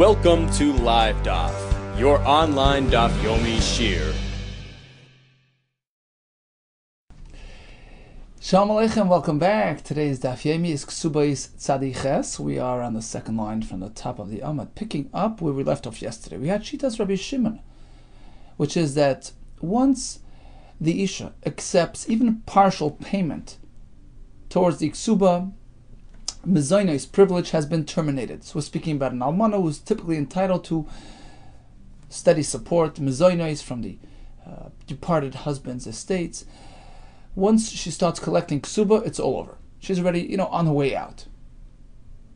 Welcome to Live Daf, your online Daf Yomi Shir. Shalom Aleichem, welcome back. Today's Daf Yomi is Kesubos Tzadiches. We are on the second line from the top of the Amud, picking up where we left off yesterday. We had Shitas Rabbi Shimon, which is that once the Isha accepts even partial payment towards the Ksuba, Mezainos privilege has been terminated. So we're speaking about an Almana who is typically entitled to steady support, Mezainos from the departed husband's estates. Once she starts collecting Ksuba, it's all over. She's already, on her way out.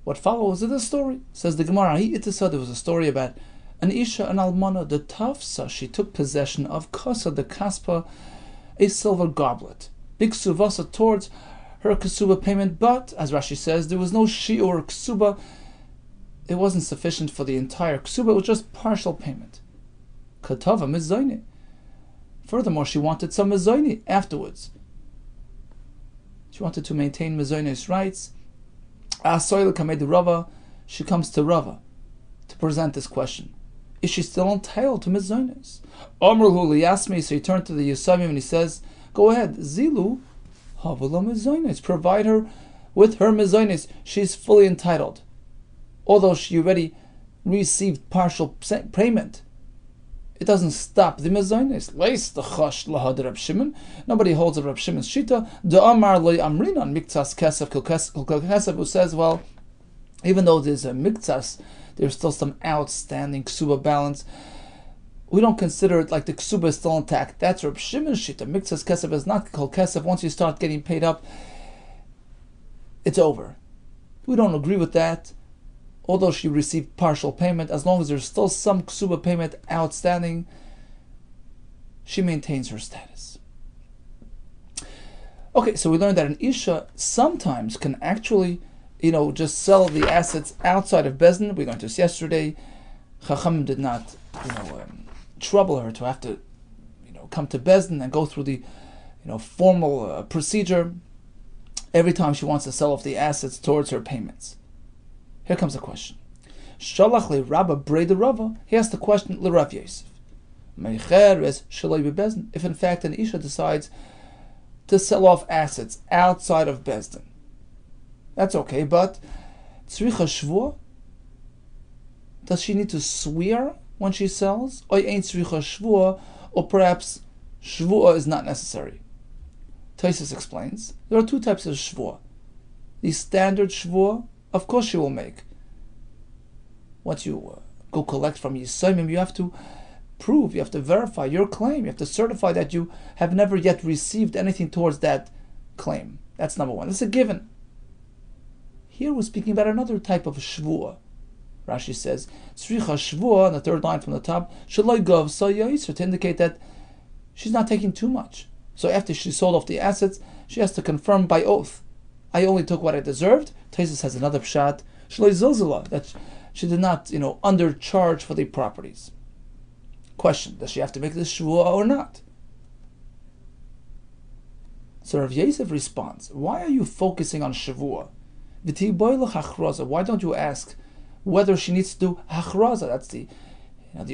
What follows is the story. Says the Gemara, there was a story about an Isha, an Almana, the Tafsa, she took possession of Kasa, the Kaspa, a silver goblet. Big Suvasa towards her Kesuba payment, but, as Rashi says, there was no Shiur Kesuba. It wasn't sufficient for the entire Kesuba, it was just partial payment. Katava Mezayni. Furthermore, she wanted some Mezayni afterwards. She wanted to maintain Mezayni's rights. Asoil Kamed Rava, she comes to Rava to present this question. Is she still entitled to Mezaynis? Amr Hu Liyasmi, so he turned to the Yusavim and he says, go ahead, Zilu Havula Mezaynis, provide her with her Mezaynis. She's fully entitled. Although she already received partial payment, it doesn't stop the Mezaynis. Leis the Chash Lahad Rab Shimon. Nobody holds a Rab Shimon's Shita. The Amar Loy Amrinan Miktsas Kesef Kesef, who says, well, even though there's a Miktsas, there's still some outstanding Ksuba balance. We don't consider it like the Ksuba is still intact. That's Rab Shimon's Shita. Miktsas Kesef is not called Kesef. Once you start getting paid up, it's over. We don't agree with that. Although she received partial payment, as long as there's still some Ksuba payment outstanding, she maintains her status. Okay, so we learned that an Isha sometimes can actually, just sell the assets outside of Bezdin. We learned this yesterday. Chacham did not, trouble her to have to, come to Bezdin and go through the, formal procedure every time she wants to sell off the assets towards her payments. Here comes a question. Shalach le Rabba Breda Rava. He asked the question le Rav Yosef. If in fact an Isha decides to sell off assets outside of Bezdin, that's okay, but tzricha shvua, does she need to swear when she sells? Or ain't tzricha shvua, or perhaps shvua is not necessary? Tosfos explains, there are two types of shvua. The standard shvua, of course she will make. Once you go collect from Yisayimim, you have to prove, you have to verify your claim, you have to certify that you have never yet received anything towards that claim. That's number one. It's a given. Here we're speaking about another type of shvua. Rashi says, Tzricha shvua, on the third line from the top, shaloi gov sayayiser, to indicate that she's not taking too much. So after she sold off the assets, she has to confirm by oath, I only took what I deserved. Tosfos has another pshat, shaloi zilzala, that she did not, undercharge for the properties. Question, does she have to make this shvua or not? So Rav Yosef responds, why are you focusing on shvua? Why don't you ask whether she needs to do hachraza? That's the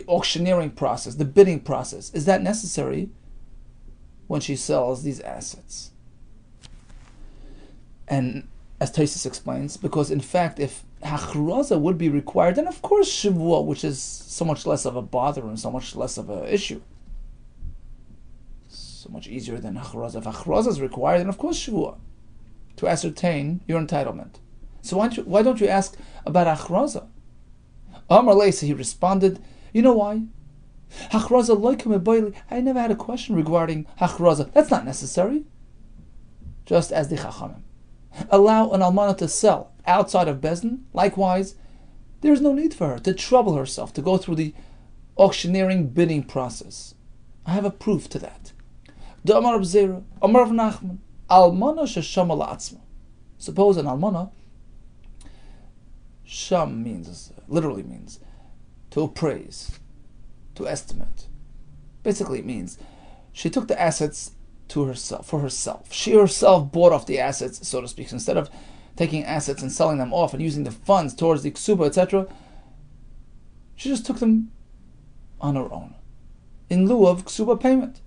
auctioneering process, the bidding process. Is that necessary when she sells these assets? And as Tosfos explains, because in fact, if hachraza would be required, then of course shivua, which is so much less of a bother and so much less of an issue, so much easier than hachraza. If hachraza is required, then of course shivua, to ascertain your entitlement. So why don't you ask about hachraza? Amar Leisa, he responded, you know why? Hachraza loikem eboili. I never had a question regarding hachraza. That's not necessary. Just as the chachamim allow an almana to sell outside of Bezdin, likewise, there is no need for her to trouble herself to go through the auctioneering bidding process. I have a proof to that. The Amar of Zera, Amar of Nachman, almana sheshama la'atzma. Suppose an almana, sham literally means to appraise, to estimate. Basically it means she took the assets for herself. She herself bought off the assets, so to speak. So instead of taking assets and selling them off and using the funds towards the ksuba, etc., She just took them on her own, in lieu of ksuba payment.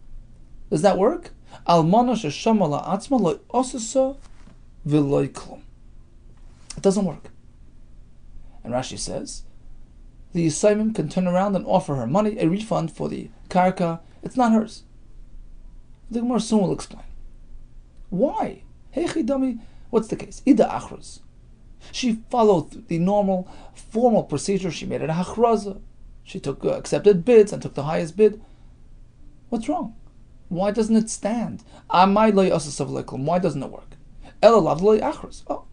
Does that work? Almana sheshama la'atzma lo osasa v'lo klum. It doesn't work. And Rashi says, the Yisayimim can turn around and offer her money, a refund for the karka. It's not hers. The Gemara soon will explain. Why? Heichi dami, what's the case? Ida achraz. She followed the normal, formal procedure. She made it a hachraza. She took accepted bids and took the highest bid. What's wrong? Why doesn't it stand? Why doesn't it work? Oh,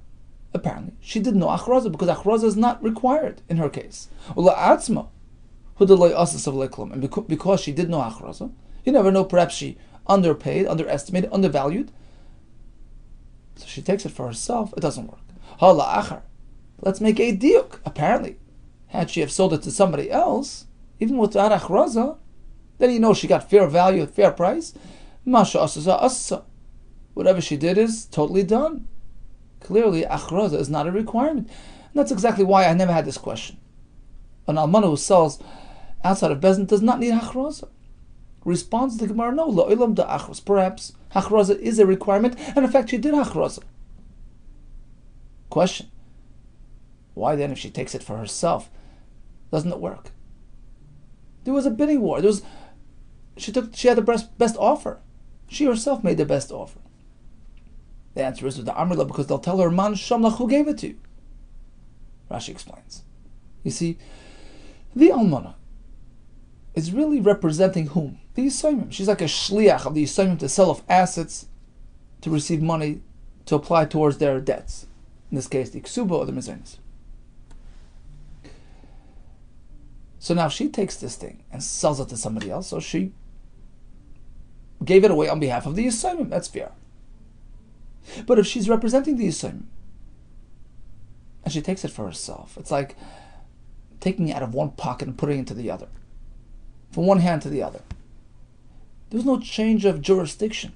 apparently she did no achraza because achraza is not required in her case. And because she did no achraza, you never know, perhaps she underpaid, underestimated, undervalued. So she takes it for herself. It doesn't work. Let's make a diuk. Apparently, had she have sold it to somebody else, even without achraza, then you know she got fair value, fair price. Whatever she did is totally done. Clearly, achraza is not a requirement. And that's exactly why I never had this question. An almana who sells outside of Bezdin does not need achraza. Responds to the Gemara, no, lo'ilam da achraz. Perhaps achraza is a requirement, and in fact she did achraza. Question: why then, if she takes it for herself, doesn't it work? There was a bidding war. She had the best offer. She herself made the best offer. The answer is with the Amrila, because they'll tell her, Man Shamlach, who gave it to you? Rashi explains. You see, the Almana is really representing whom? The Yisayimim. She's like a shliach of the Yisayimim to sell off assets, to receive money, to apply towards their debts. In this case, the Kesubo or the Mizranis. So now she takes this thing and sells it to somebody else, so she gave it away on behalf of the Yisayimim. That's fair. But if she's representing the Yisayimim and she takes it for herself, it's like taking it out of one pocket and putting it into the other, from one hand to the other. There's no change of jurisdiction.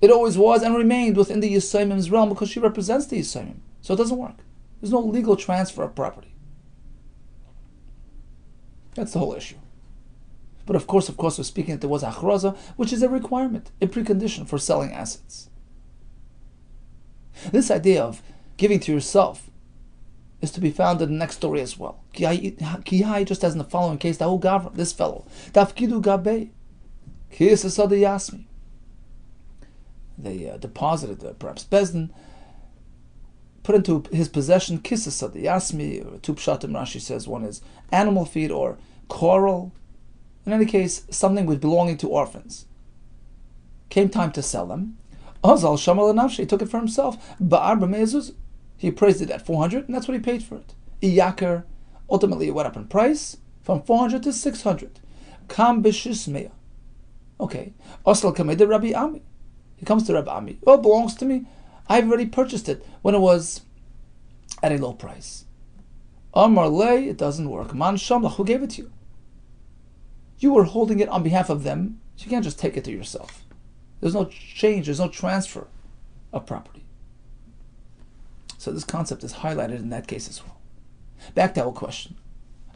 It always was and remained within the Yisayimim's realm because she represents the Yisayimim. So it doesn't work. There's no legal transfer of property. That's the whole issue. But of course, we're speaking that there was achraza, which is a requirement, a precondition for selling assets. This idea of giving to yourself is to be found in the next story as well. Kihai, just as in the following case, Dahu Gavra, this fellow, Tafkidu Gabe, Kisasada Yasmi. They deposited, perhaps Bezdin, put into his possession Kisasada Yasmi, or two pshatim Rashi says, one is animal feed or coral. In any case, something with belonging to orphans. Came time to sell them. Azal Shamal Nafshi, he took it for himself. Ba'ar b'me'ezuz, he appraised it at 400, and that's what he paid for it. Iyakar, ultimately it went up in price from 400 to 600. Kam b'shismeya. Okay. Asal kameda Rabbi Ami. He comes to Rabbi Ami. Oh, it belongs to me. I've already purchased it when it was at a low price. Amar lei, it doesn't work. Man shamlach, who gave it to you? You were holding it on behalf of them, so you can't just take it to yourself. There's no change, there's no transfer of property. So this concept is highlighted in that case as well. Back to our question.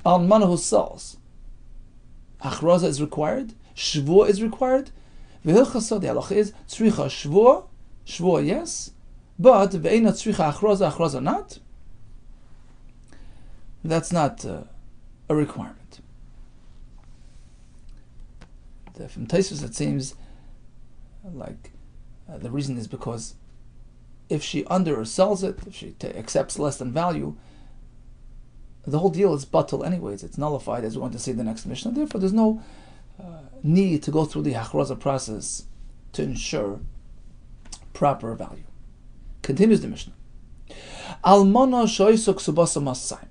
Almana who sells, achraza is required, shvua is required. V'hilchasa, the halacha is, tzricha shvua yes, but ve'ena tzricha achraza not. That's not a requirement. From Tosfos it seems like the reason is because if she under or sells it, if she accepts less than value, the whole deal is batal anyways. It's nullified, as we're going to see in the next Mishnah. Therefore, there's no need to go through the hachraza process to ensure proper value. Continues the Mishnah. Almana shoyso ksubasa masayim.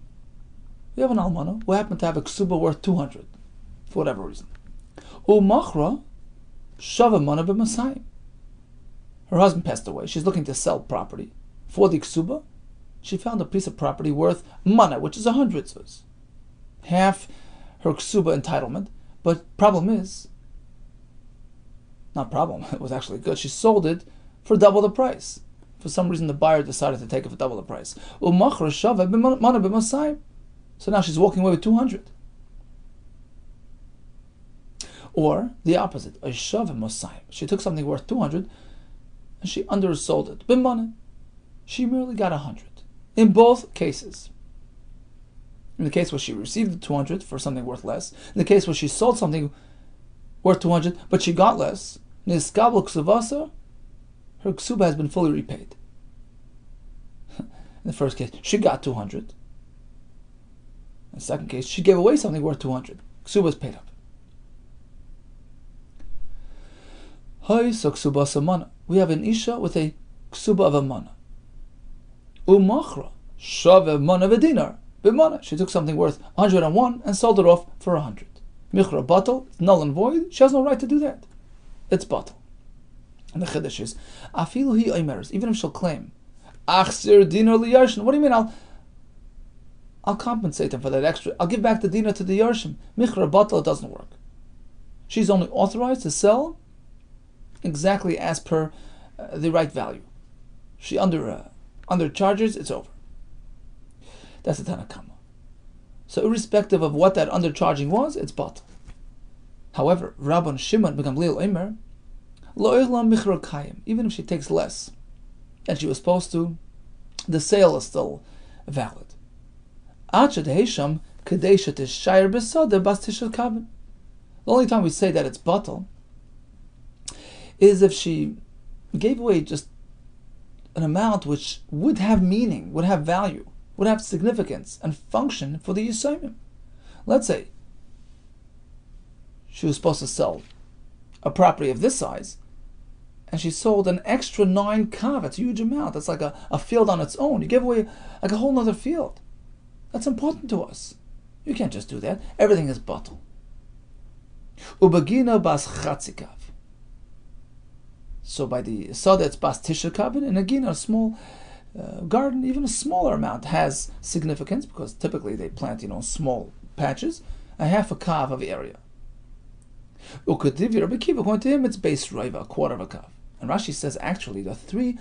We have an almana who happened to have a ksuba worth 200 for whatever reason. Umachra shava mana b'masayim. Her husband passed away. She's looking to sell property for the ksuba. She found a piece of property worth mana, which is 100 zuz, half her ksuba entitlement. But problem is, not problem, it was actually good. She sold it for double the price. For some reason, the buyer decided to take it for double the price. Umachra shava mana b'masayim. So now she's walking away with 200. Or the opposite, she took something worth 200 and she undersold it. B'mana, she merely got 100. In both cases. In the case where she received the 200 for something worth less, in the case where she sold something worth 200 but she got less, niskabel ksuvasa, her ksuba has been fully repaid. In the first case, she got 200. In the second case, she gave away something worth 200. Ksuba is paid up. Hay so ksuba samana. We have an isha with a ksuba of a mana. Umachra shave mana v'dinar b'mana. She took something worth 101 and sold it off for 100. Michra batal, it's null and void. She has no right to do that. It's batal. And the chiddush is, afilu hi oimeres, even if she'll claim, achzir dinar liyarshin. What do you mean? I'll compensate him for that extra. I'll give back the dinar to the yarshim. Michra batal, it doesn't work. She's only authorized to sell exactly as per the right value. She undercharges, it's over. That's the Tanakama. So irrespective of what that undercharging was, it's batal. However, Rabban Shimon Gamliel Omer, lo ichlam michra kayim, even if she takes less than she was supposed to, the sale is still valid. The only time we say that it's batal is if she gave away just an amount which would have meaning, would have value, would have significance and function for the Yisayim. Let's say she was supposed to sell a property of this size, and she sold an extra 9 kav. It's a huge amount. That's like a field on its own. You give away like a whole other field. That's important to us. You can't just do that. Everything is batal. Ubagina bas chatzikav. So by the Sada it's bas tisha kabin, and again a small garden, even a smaller amount has significance because typically they plant small patches, a half a kav of area. Ukadivi Rabbi Kiva, according to him, it's base raiva, a quarter of a kav. And Rashi says actually there are 3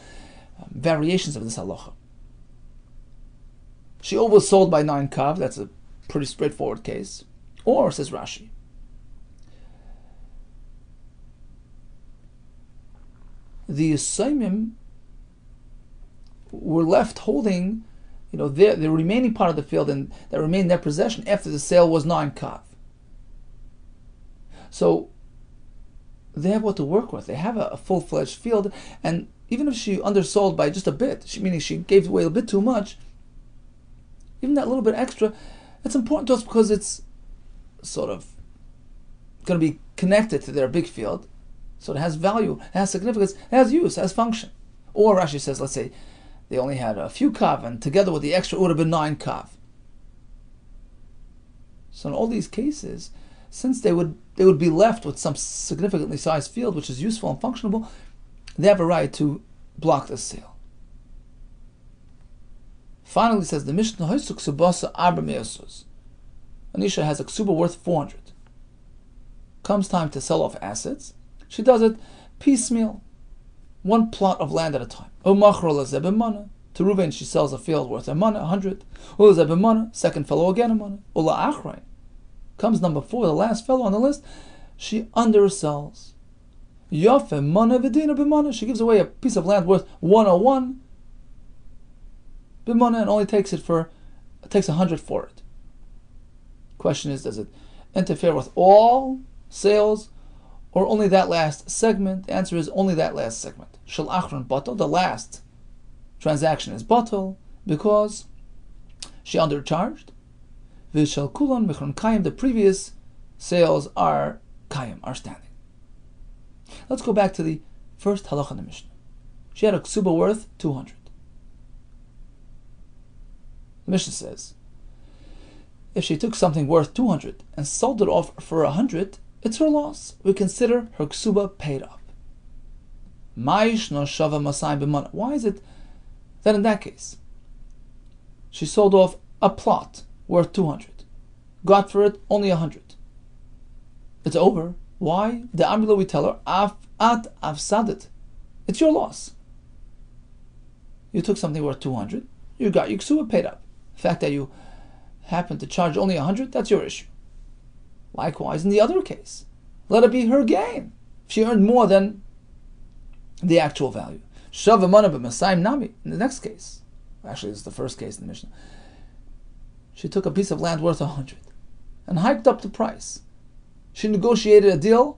variations of this halacha. She oversold by 9 kav, that's a pretty straightforward case. Or, says Rashi, the Yisayimim were left holding, the remaining part of the field and that remained in their possession after the sale was 9 kav. So they have what to work with. They have a full-fledged field, and even if she undersold by just a bit, meaning she gave away a bit too much, even that little bit extra, it's important to us because it's sort of going to be connected to their big field. So it has value, it has significance, it has use, it has function. Or Rashi says, let's say, they only had a few kav, and together with the extra it would have been 9 kav. So in all these cases, since they would be left with some significantly sized field which is useful and functionable, they have a right to block the sale. Finally, says the Mishnah, Anisha has a ksuba worth 400. Comes time to sell off assets. She does it piecemeal, 1 plot of land at a time. To Reuven, she sells a field worth a mana, 100. Second fellow again a mana. Ula achrain. Comes number 4, the last fellow on the list. She undersells. Yafe mana v'dina b'mana. She gives away a piece of land worth 101 b'mana and only takes 100 for it. Question is, does it interfere with all sales or only that last segment? The answer is only that last segment. Shel achron batal, the last transaction is batal because she undercharged. V'shel kulon michron kayim, the previous sales are kayim, are standing. Let's go back to the first halacha in the Mishnah. She had a ksuba worth 200. The Mishnah says, if she took something worth 200 and sold it off for 100, it's her loss. We consider her ksuba paid up. Why is it that in that case she sold off a plot worth 200, got for it only 100? It's over. Why? The Amrila, we tell her, at afsadet. It's your loss. You took something worth 200, you got your ksuba paid up. The fact that you happen to charge only 100, that's your issue. Likewise, in the other case, let it be her gain. If she earned more than the actual value. Shavamana b'masayim nami. In the next case, actually this is the first case in the Mishnah, she took a piece of land worth 100 and hiked up the price. She negotiated a deal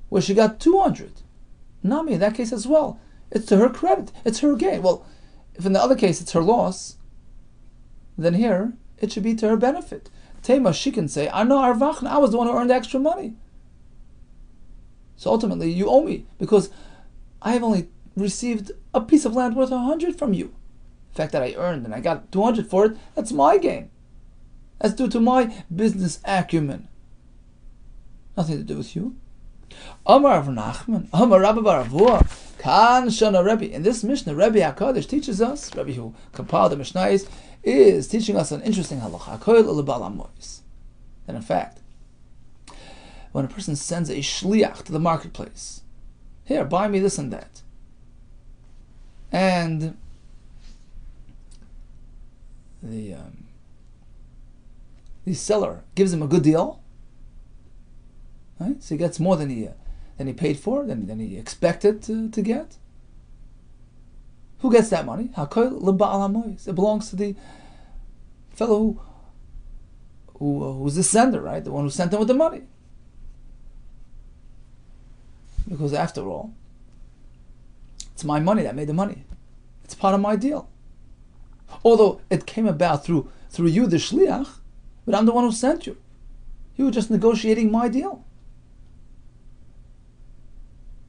where she got 200. Nami, in that case as well, it's to her credit, it's her gain. Well, if in the other case it's her loss, then here it should be to her benefit. Tema, she can say, I was the one who earned extra money. So ultimately, you owe me because I have only received a piece of land worth 100 from you. The fact that I earned and I got 200 for it, that's my gain. That's due to my business acumen. Nothing to do with you. Amar Rav Nachman, Amar Rabbi Baravua, Kan Shana Rebbe. In this Mishnah, Rebbe HaKadosh teaches us, Rebbe who compiled the Mishnah is teaching us an interesting halacha. And in fact, when a person sends a shliach to the marketplace, here, buy me this and that, and the seller gives him a good deal, right? So he gets more than he paid for, than he expected to get. Who gets that money? It belongs to the fellow who's the sender, right? The one who sent him with the money. Because after all, it's my money that made the money. It's part of my deal. Although it came about through you, the shliach, but I'm the one who sent you. You were just negotiating my deal.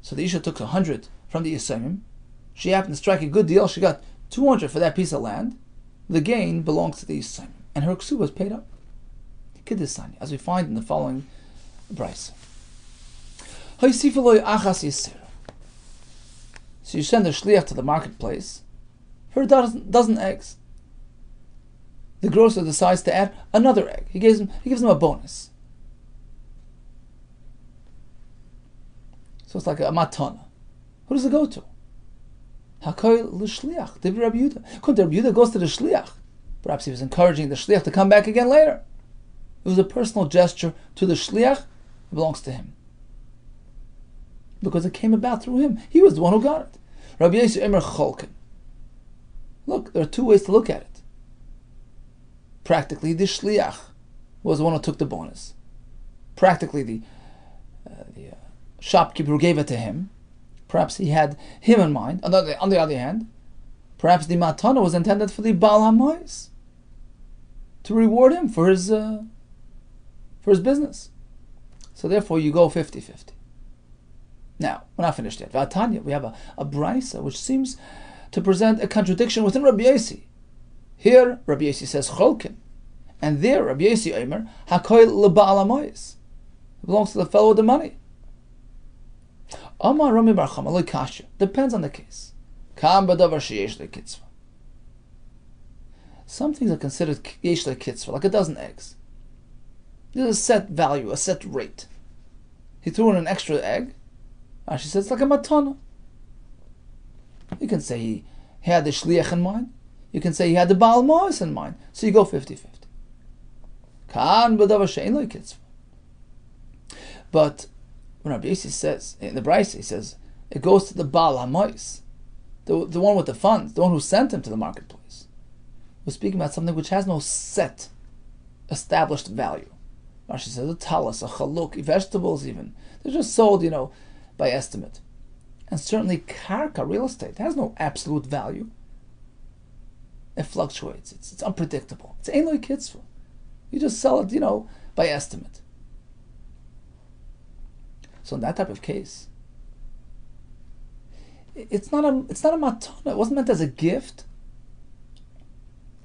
So the Isha took 100 from the Yisayim. She happened to strike a good deal. She got 200 for that piece of land. The gain belongs to the Yisayim. And her Kesubos was paid up. Kiddusani, as we find in the following brayso. So you send a shliach to the marketplace for a dozen eggs. The grocer decides to add another egg. He gives them a bonus. So it's like a matana. Who does it go to? Hakoy l'shliach. Rabbi Yehuda. Couldn't Rabbi Yehuda goes to the shliach? Perhaps he was encouraging the shliach to come back again later. It was a personal gesture to the shliach. It belongs to him. Because it came about through him. He was the one who got it. Rabbi Yossi Emer Cholken. Look, there are two ways to look at it. Practically, the shliach was the one who took the bonus. Practically, the shopkeeper who gave it to him, perhaps he had him in mind. On the other hand, perhaps the matana was intended for the Baal HaMois, to reward him for his business. So therefore, you go 50-50. Now, we're not finished yet. Vatanya, we have a brayso which seems to present a contradiction within Rabbi Yossi. Here, Rabbi Yossi says Cholken, and there, Rabbi Yossi Omer Hakoil LeBaal HaMois. It belongs to the fellow with the money. Amar Rami Bar Chama Kasha. Depends on the case. Kam b'davar sheyesh lekitzva. Some things are considered yesh lekitzva, like a dozen eggs. There's a set value, a set rate. He threw in an extra egg. She says it's like a matana. You can say he had the shliach in mind. You can say he had the Baal Mois in mind. So you go 50-50. Kan b'davar she'ein lekitzva. But when Rabbi Yossi says, in the brayso, he says, it goes to the Baal HaMois, the one with the funds, the one who sent him to the marketplace. We're speaking about something which has no set, established value. Rashi says, a talas, a chaluk, vegetables even. They're just sold, by estimate. And certainly karka, real estate, has no absolute value. It fluctuates. It's unpredictable. It's ein lo kitzvah. You just sell it, by estimate. So in that type of case, it's not a matana. It wasn't meant as a gift.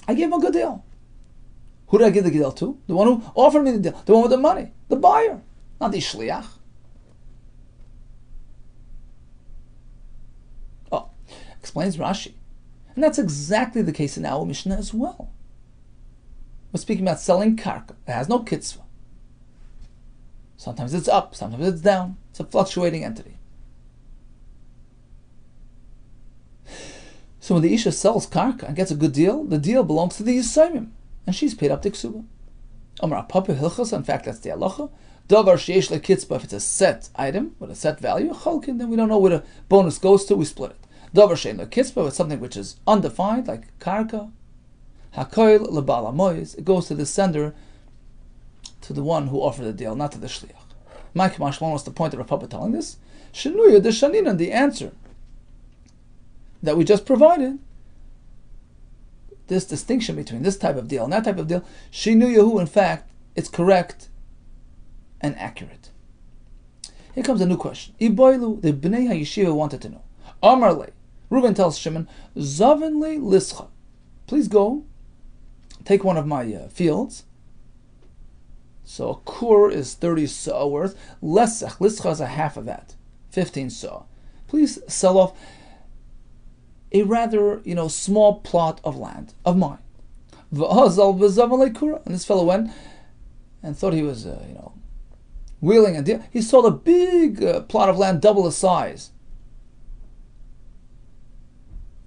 I gave him a good deal. Who did I give the deal to? The one who offered me the deal. The one with the money. The buyer. Not the shliach. Oh, explains Rashi. And that's exactly the case in our Mishnah as well. We're speaking about selling karka. It has no kitzvah. Sometimes it's up, sometimes it's down. It's a fluctuating entity. So when the Isha sells karka and gets a good deal, the deal belongs to the Yisayim, and she's paid up the Kesubos. Amar Papa Hilchos, in fact, that's the halacha. Davar sheyesh lekitzba, if it's a set item with a set value, cholkin, then we don't know where the bonus goes to, we split it. Davar sheyesh lekitzba, with something which is undefined, like karka, hakoil lebala mois, it goes to the sender, to the one who offered the deal, not to the shliach. Mike Mashmon was the point of Rav Papa telling this. Shenuya de Shanina, the answer that we just provided, this distinction between this type of deal and that type of deal, Shenuyahu, in fact, it's correct and accurate. Here comes a new question. Iboilu, the Bnei HaYeshiva wanted to know. Amarle, Reuben tells Shimon, Zavinle Lischa, please go, take one of my fields. So a kur is 30 saw worth. Lesach, Lischa is a half of that, 15 saw. Please sell off a rather, small plot of land of mine. And this fellow went and thought he was, wheeling a deal. He sold a big plot of land, double the size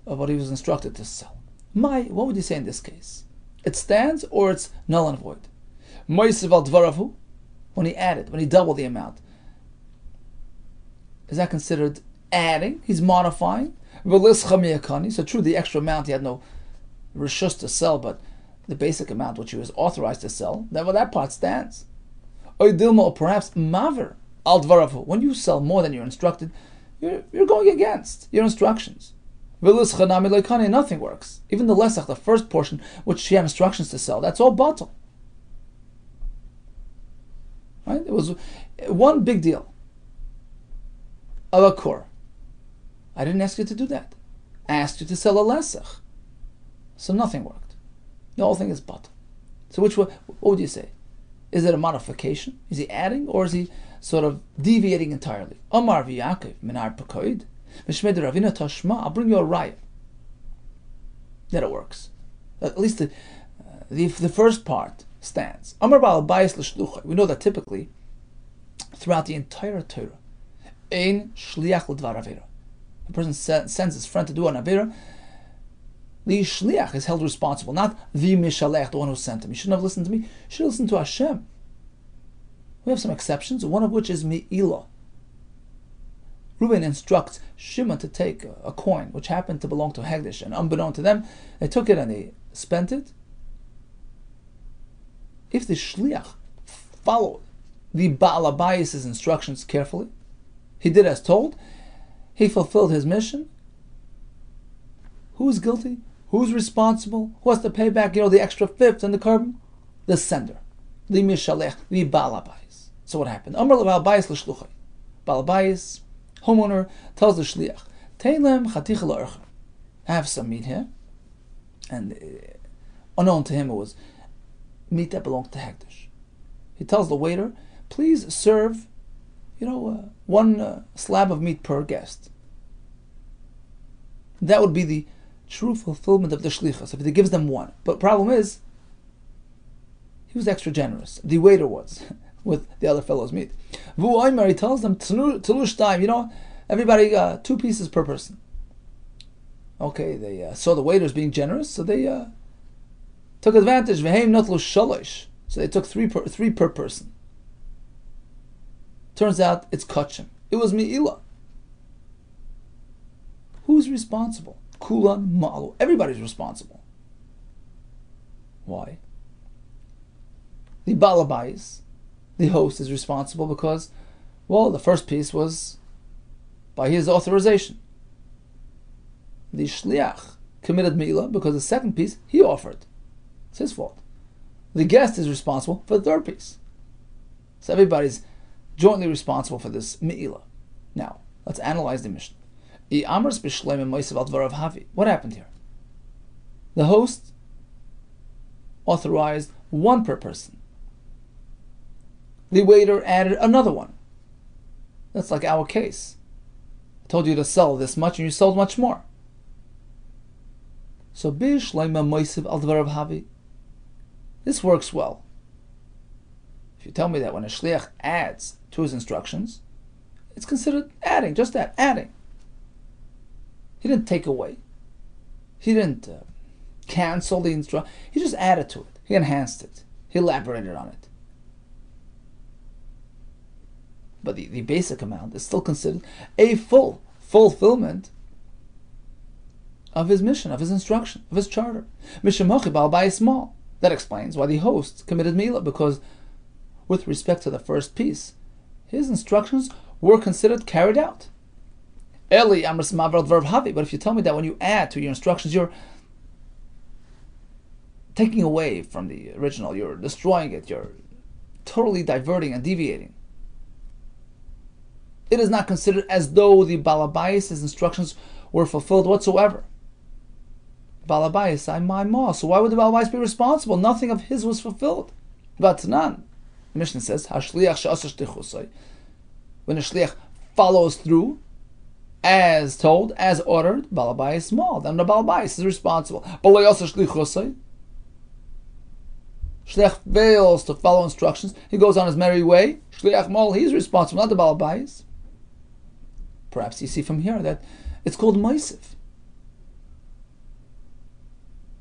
of what he was instructed to sell. What would you say in this case? It stands or it's null and void? When he doubled the amount, is that considered adding? He's modifying. So true, the extra amount he had no rishus to sell, but the basic amount which he was authorized to sell, that part stands. Or perhaps maver al dvaravu. When you sell more than you're instructed, you're going against your instructions. Nothing works. Even the lesach, the first portion, which he had instructions to sell, that's all batal. Right? It was one big deal of a kur. I didn't ask you to do that. I asked you to sell a lesach. So nothing worked. The whole thing is batal. So what would you say? Is it a modification? Is he adding, or is he sort of deviating entirely? Omar v'Yaakov minar pekoid mishmed ravina tashma. I'll bring you a raya that it works. At least the first part stands. Omar ba'al bayis l'shlucha. We know that typically throughout the entire Torah, ein shliach l'dvar avera. A person sends his friend to do an avera. The shliach is held responsible, not the mishalech, the one who sent him. You shouldn't have listened to me. You should listen to Hashem. We have some exceptions, one of which is mi'ilah. Reuben instructs Shimon to take a coin, which happened to belong to Hegdish, and unbeknown to them, they took it and they spent it. If the shliach followed the Baal Abayis' instructions carefully, he did as told, he fulfilled his mission. Who's guilty? Who's responsible? Who has to pay back, the extra fifth and the carbon? The sender. The mishalech, the Baal Abayis. So what happened? Amar Baal Abayis l'shluchai. Baal Abayis, homeowner, tells the shliach, Teilem chaticha la'orcha. Have some meat here. And unknown to him, it was meat that belonged to Hekdesh. He tells the waiter, please serve, one slab of meat per guest. That would be the true fulfillment of the shlichus, if he gives them one. But problem is, he was extra generous. The waiter was, with the other fellow's meat. Vu Oimer, he tells them, Tlush time, everybody 2 pieces per person. Okay, they saw the waiters being generous, so they took advantage. V'heim notlu shalosh. So they took 3 per person. Turns out it's kachim. It was mi'ilah. Who's responsible? Kulan ma'alu. Everybody's responsible. Why? The Baal Abayis, the host, is responsible because, the first piece was by his authorization. The shliach committed mi'ilah because the second piece he offered. It's his fault. The guest is responsible for the third piece. So everybody's jointly responsible for this mi'ilah. Now, let's analyze the mission. What happened here? The host authorized 1 per person. The waiter added another one. That's like our case. I told you to sell this much and you sold much more. So this works well. If you tell me that when a shliach adds to his instructions, it's considered adding, just that, adding. He didn't take away. He didn't cancel the instruction. He just added to it. He enhanced it. He elaborated on it. But the basic amount is still considered a full fulfillment of his mission, of his instruction, of his charter. Small. That explains why the host committed Milah, because with respect to the first piece, his instructions were considered carried out. But if you tell me that when you add to your instructions, you're taking away from the original, you're destroying it, you're totally diverting and deviating, it is not considered as though the Balabayas' instructions were fulfilled whatsoever. Balabayas, I'm my ma, so why would the Balabayas be responsible? Nothing of his was fulfilled. But none. The Mishnah says, when a shliach follows through, as told, as ordered, Balabayas small, then the Balabayas is responsible. Shliach fails to follow instructions, he goes on his merry way, Shliach Mol, he's responsible, not the Balabayas. Perhaps you see from here that it's called Moisif.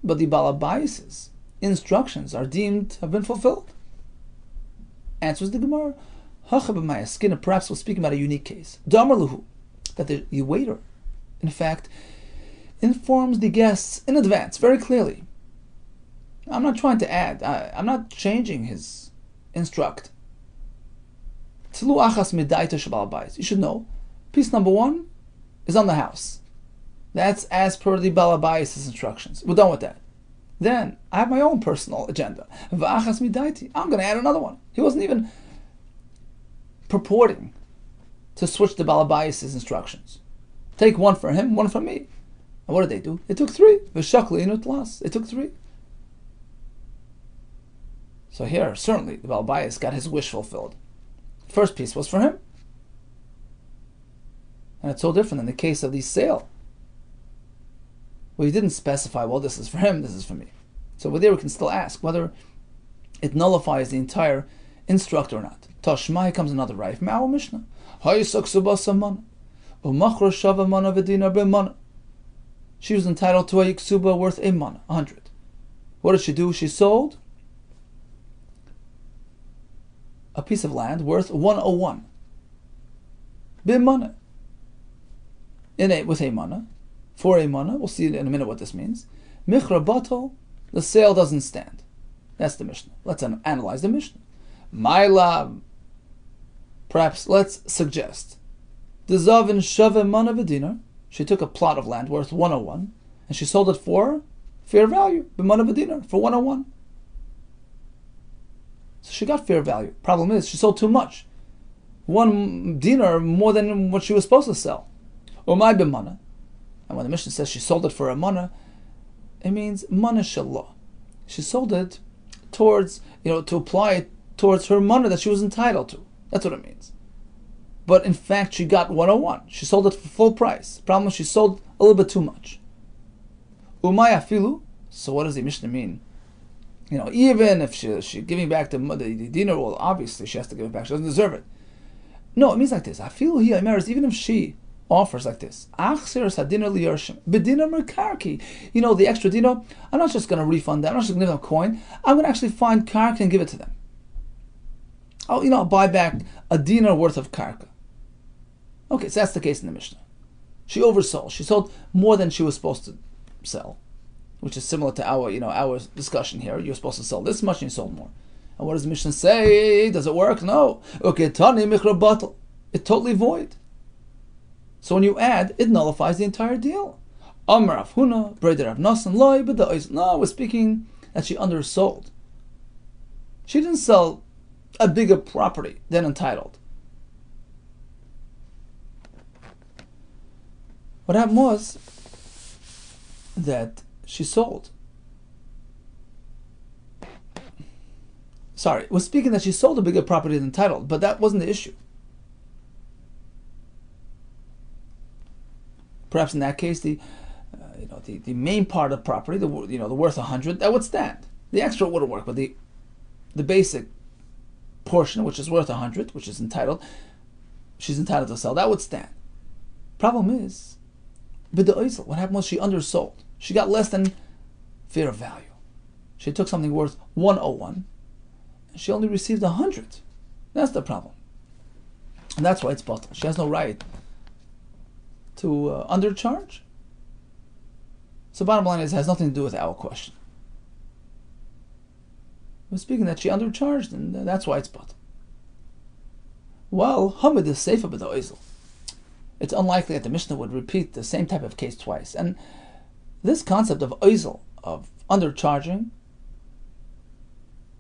But the Balabayas' instructions are deemed to have been fulfilled. Answers the Gemara. Skinner perhaps was speaking about a unique case. Damarluhu, that the waiter, in fact, informs the guests in advance, very clearly. I'm not trying to add, I'm not changing his instruct. You should know, piece number 1 is on the house. That's as per the Balabayas' instructions. We're done with that. Then, I have my own personal agenda. I'm going to add another one. He wasn't even purporting to switch the Balabayas' instructions. Take one for him, one for me. And what did they do? They took 3. They took 3. So here, certainly, the Balabayas got his wish fulfilled. First piece was for him. And it's so different in the case of the sale. Well, he didn't specify, well, this is for him, this is for me. So over there we can still ask whether it nullifies the entire instruct or not. Tashmai comes another right from our Mishnah. She was entitled to a Yiksuba worth a mana, 100. What did she do? She sold a piece of land worth 101. Bimana. With a mana. For a mana. We'll see in a minute what this means. Michra batal. The sale doesn't stand. That's the Mishnah. Let's analyze the Mishnah. Maila. Perhaps let's suggest. The Zavin Shava mana v'dinar. She took a plot of land worth 101 and she sold it for fair value. B'mana v'dinar. For 101. So she got fair value. Problem is, she sold too much. 1 dinar more than what she was supposed to sell. Umay b'mana. And when the Mishnah says she sold it for a mana, it means mana shallah. She sold it towards, to apply it towards her mana that she was entitled to. That's what it means. But in fact, she got 101. She sold it for full price. Problem is, she sold a little bit too much. Umay afilu. So what does the Mishnah mean? Even if she's giving back the dinar, well, obviously she has to give it back. She doesn't deserve it. No, it means like this. I feel here, even if she offers like this, the extra dinar, I'm not just going to refund them. I'm not just going to give them a coin. I'm going to actually find karka and give it to them. I'll buy back a dinar worth of karka. Okay, so that's the case in the Mishnah. She oversold. She sold more than she was supposed to sell, which is similar to our discussion here. You're supposed to sell this much and you sold more. And what does the Mishnah say? Does it work? No. Okay, tani michra batal. It's totally void. So when you add, it nullifies the entire deal. Amar Rav Huna, Breder Rav Nasan, loy b'da'is. No, we're speaking that she undersold. She didn't sell a bigger property than entitled. What happened was that she sold. We're speaking that she sold a bigger property than entitled, but that wasn't the issue. Perhaps in that case, the main part of the property, the worth 100, that would stand. The extra wouldn't work, but the basic portion, which is worth 100, which is entitled, she's entitled to sell, that would stand. Problem is, what happened was she undersold. She got less than fair value. She took something worth 101 She only received 100. That's the problem. And that's why it's bottle. She has no right to undercharge. So bottom line is, it has nothing to do with our question. We're speaking that she undercharged, and that's why it's bottle. Well, Hamid is safer with the oizel. It's unlikely that the Mishnah would repeat the same type of case twice. And this concept of oizel, of undercharging,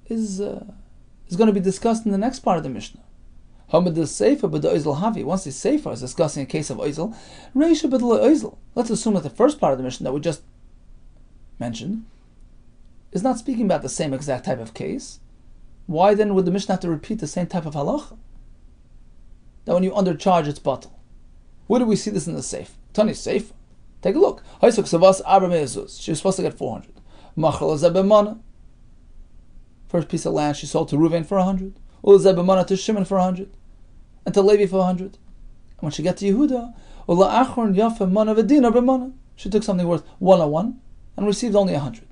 is going to be discussed in the next part of the Mishnah. Hamid is safer with the oizel havi. Once the sefer is discussing a case of oizel, reisha b'd'le oizel. Let's assume that the first part of the Mishnah that we just mentioned is not speaking about the same exact type of case. Why then would the Mishnah have to repeat the same type of halacha? That when you undercharge, it's batal. Where do we see this in the safe? Tani safe. Take a look. She was supposed to get 400. First piece of land she sold to Reuven for 100. To Shimon for 100. And to Levi for 100. And when she got to Yehuda, she took something worth 101 and received only 100.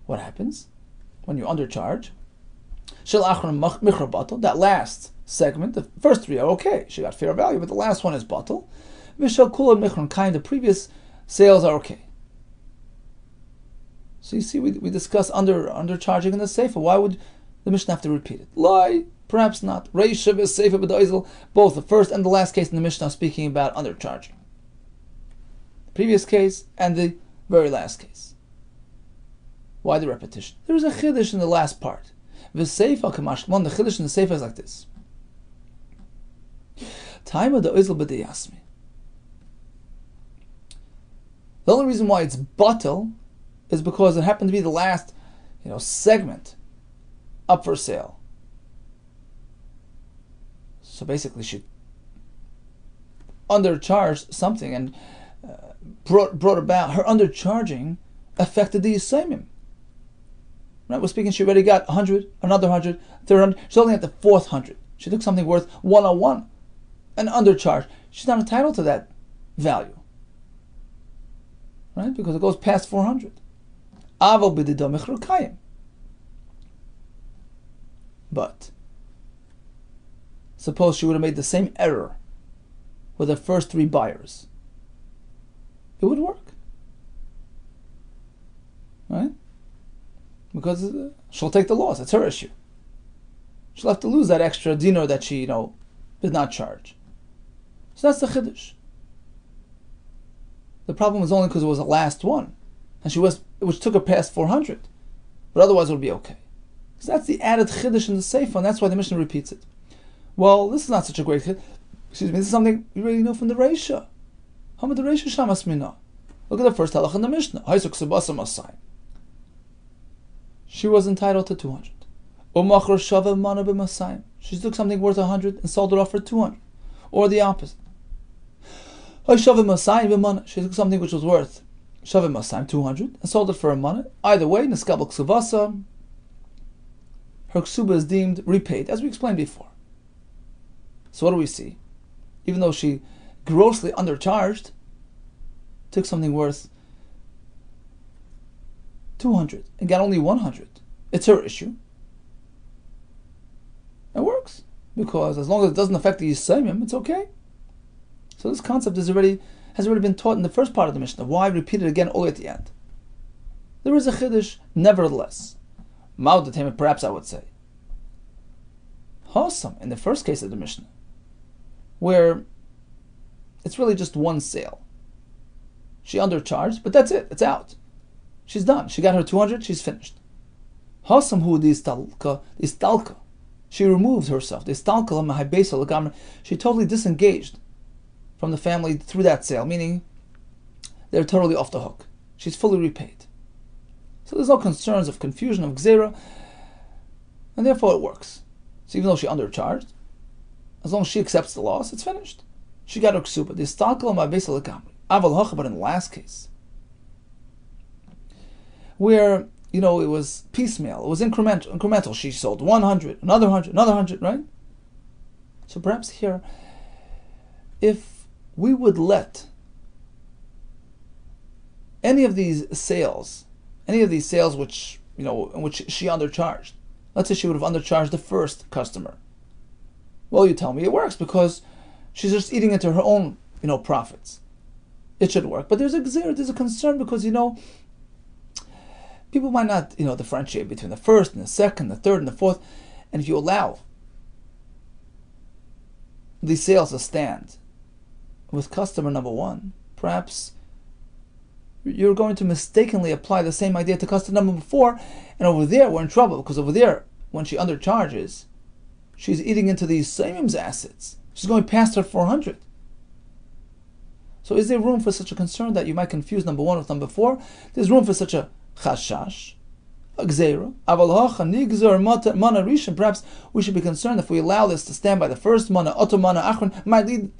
What happens when you undercharge? That last segment, the first three are okay. She got fair value, but the last one is batal. The previous sales are okay. So you see, we discuss undercharging in the sefer. Why would the Mishnah have to repeat it? Lie, perhaps not. Reishav is sefer b'doizel. Both the first and the last case in the Mishnah are speaking about undercharging. The previous case and the very last case. Why the repetition? There is a chiddush in the last part. The sefer kamashkman. The chiddush in the sefer is like this. Time of the oizel b'deyasmi. The only reason why it's batal is because it happened to be the last, segment up for sale. So basically, she undercharged something, and brought about her undercharging affected the Yisayimim. Right? We're speaking. She already got 100, another 100, 300. She's only at the fourth 100. She took something worth 101 and undercharged. She's not entitled to that value. Right? Because it goes past 400. But suppose she would have made the same error with the first three buyers. It would work. Right? Because she'll take the loss. It's her issue. She'll have to lose that extra dinar that she, did not charge. So that's the chiddush. The problem was only because it was the last one, and which took her past 400. But otherwise it would be okay. So that's the added chiddush in the sefer, and that's why the Mishnah repeats it. Well, this is not such a great chiddush. This is something you already know from the Reisha. How about the Reisha shamas mina? Look at the first halach in the Mishnah. She was entitled to 200. She took something worth 100 and sold it off for 200. Or the opposite. She took something which was worth 200 and sold it for a money. Either way, neskabel ksuvasa, her ksuba is deemed repaid, as we explained before. So what do we see? Even though she grossly undercharged, took something worth 200 and got only 100. It's her issue. It works. Because as long as it doesn't affect the Yisayimim, it's okay. So this concept has already been taught in the first part of the Mishnah. Why repeat it again all at the end? There is a chiddush, nevertheless. Maudatem, perhaps I would say. Hasam, in the first case of the Mishnah, where it's really just one sale. She undercharged, but that's it. It's out. She's done. She got her 200. She's finished. Hasam hu istalka. She removes herself. She totally disengaged from the family through that sale, meaning they're totally off the hook. She's fully repaid. So there's no concerns of confusion, of gzera, and therefore it works. So even though she undercharged, as long as she accepts the loss, it's finished. She got her ksuba. But in the last case, where it was piecemeal, it was incremental. She sold 100, another 100, another 100, right? So perhaps here, if we would let any of these sales which, in which she undercharged, Let's say she would have undercharged the first customer. Well, you tell me it works because she's just eating into her own, profits. It should work. But there's a concern because, people might not, differentiate between the first and the second, the third and the fourth. And if you allow these sales to stand with customer number one, perhaps you're going to mistakenly apply the same idea to customer number four, and over there we're in trouble because over there, when she undercharges, she's eating into these Saimim's assets. She's going past her 400. So is there room for such a concern that you might confuse number one with number four? There's room for such a chashash, a gzeira, mana rishon. Perhaps we should be concerned if we allow this to stand by the first mana, oto mana achron, might lead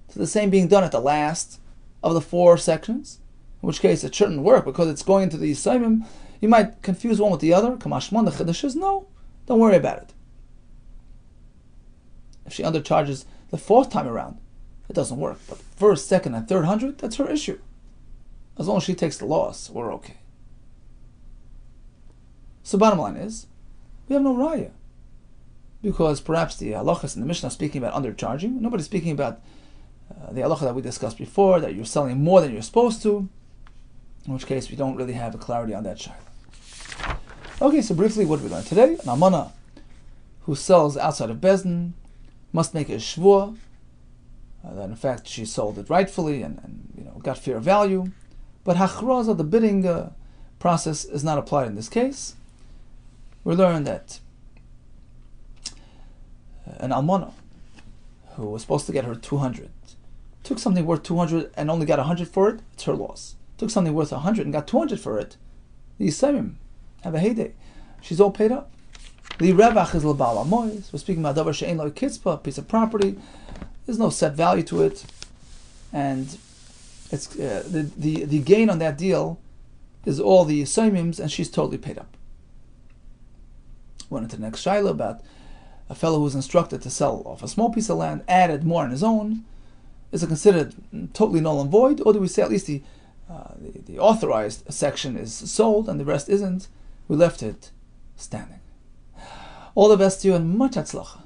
to the same being done at the last of the four sections, in which case it shouldn't work because it's going into the Yisayim. You might confuse one with the other. Kamashman, the Chiddush is no, don't worry about it. If she undercharges the fourth time around, it doesn't work. But first, second, and third hundred, that's her issue. As long as she takes the loss, we're okay. So bottom line is, we have no raya. Because perhaps the halachas in the Mishnah speaking about undercharging. Nobody's speaking about the halacha that we discussed before, that you're selling more than you're supposed to, in which case we don't really have a clarity on that shayla. Okay, so briefly what we learned today, an almana who sells outside of Bezdin must make a shvua that in fact she sold it rightfully and got fair value, but hachraza, the bidding process, is not applied in this case. We learned that an almana who was supposed to get her 200 took something worth 200 and only got 100 for it, it's her loss. Took something worth 100 and got 200 for it, the Yisayim have a heyday. She's all paid up. The revach is l'ba'al amoyes. We're speaking about davar she'ein lo kitzpa, a piece of property. There's no set value to it, and it's the gain on that deal is all the Yisayim's, and she's totally paid up. Went into the next shayla about a fellow who was instructed to sell off a small piece of land, added more on his own. Is it considered totally null and void, or do we say at least the authorized section is sold and the rest isn't? We left it standing. All the best to you and much hatzlacha.